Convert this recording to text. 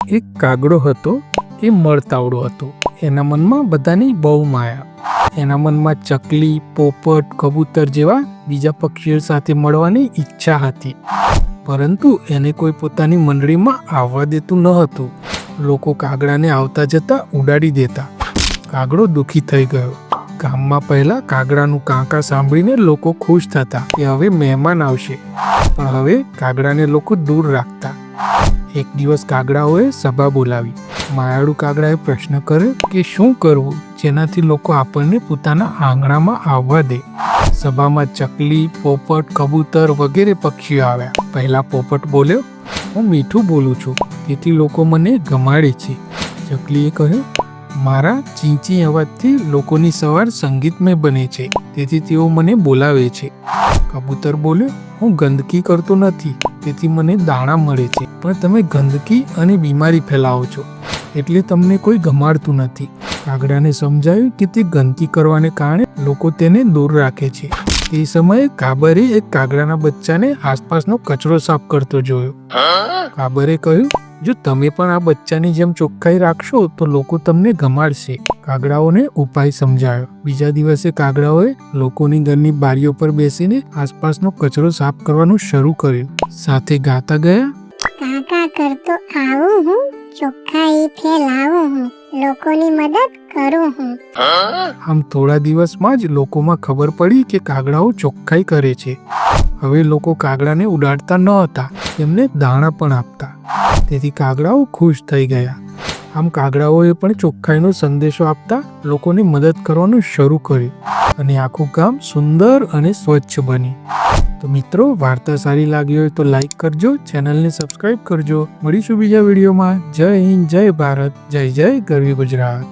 એક કાગડો હતો. એ મળતાવડો હતો. એના મનમાં બધાની બહુ માયા. એના મનમાં ચકલી, પોપટ, કબૂતર જેવા બીજા પક્ષીઓ સાથે મળવાની ઈચ્છા હતી. પરંતુ એને કોઈ પોતાની મંડળીમાં આવવા દેતું ન હતું. લોકો કાગડાને આવતા જતા ઉડાડી દેતા. કાગડો દુઃખી થઈ ગયો. ગામમાં પહેલા કાગડાનું કાંકા સાંભળીને લોકો ખુશ થતા કે હવે મહેમાન આવશે, પણ હવે કાગડાને લોકો દૂર રાખતા. એક દિવસ કાગડાઓએ સભા બોલાવી. માયાળુ કાગડાએ પ્રશ્ન કર્યો કે શું કરવું જેનાથી લોકો આપણને પોતાના આંગણામાં આવવા દે. સભામાં ચકલી, પોપટ, કબૂતર વગેરે પક્ષીઓ આવ્યા. પહેલા પોપટ બોલ્યો, હું મીઠું બોલું છું, તેથી લોકો મને ગમાડે છે. ચકલીએ કહ્યું, મારા ચીંચી અવાજથી લોકોની સવાર સંગીતમય બને છે, તેથી તેઓ મને બોલાવે છે. કબૂતર બોલ્યો, હું ગંદકી કરતો નથી, તેથી મને દાણા મળે છે, પણ તમે ગંદકી અને બીમારી ફેલાવો છો, એટલે તમને કોઈ ગમાડતું નથી. કાગડાને સમજાયું કે તે ગંદકી કરવાને કારણે લોકો તેને દૂર રાખે છે. તે સમયે કાબરે એક કાગડાના બચ્ચાને આસપાસનો કચરો સાફ કરતો જોયો. કાબરે કહ્યું, જો તમે પણ આ બચ્ચાની જેમ ચોખ્ખાઈ રાખશો તો લોકો તમને ગમાડશે. કાગડાઓને ઉપાય સમજાયો. બીજા દિવસે કાગડાઓએ લોકોની ઘરની બારીઓ પર બેસીને આસપાસનો કચરો સાફ કરવાનું શરૂ કર્યું. સાથે ગાતા ગયા, કાકા કરતો આવું હું, ચોખ્ખાઈ ફેલાવું હું, લોકોની મદદ કરું હું. આમ થોડા દિવસમાં જ લોકોમાં ખબર પડી કે કાગડાઓ ચોખ્ખાઈ કરે છે. હવે લોકો કાગડાને ઉડાડતા ન હતા, તેમને દાણા પણ આપતા. તેથી કાગડાઓ ખુશ થઈ ગયા. આમ કાગડાઓએ પણ ચોખ્ખાઈનો સંદેશો આપતા લોકોને મદદ કરવાનું શરૂ કર્યું, અને આખું ગામ સુંદર અને સ્વચ્છ બન્યું. તો મિત્રો, વાર્તા સારી લાગી હોય તો લાઈક કરજો, ચેનલને સબસ્ક્રાઈબ કરજો. મળીશું બીજા વિડીયોમાં. જય હિન્દ, જય ભારત, જય જય ગરવી ગુજરાત.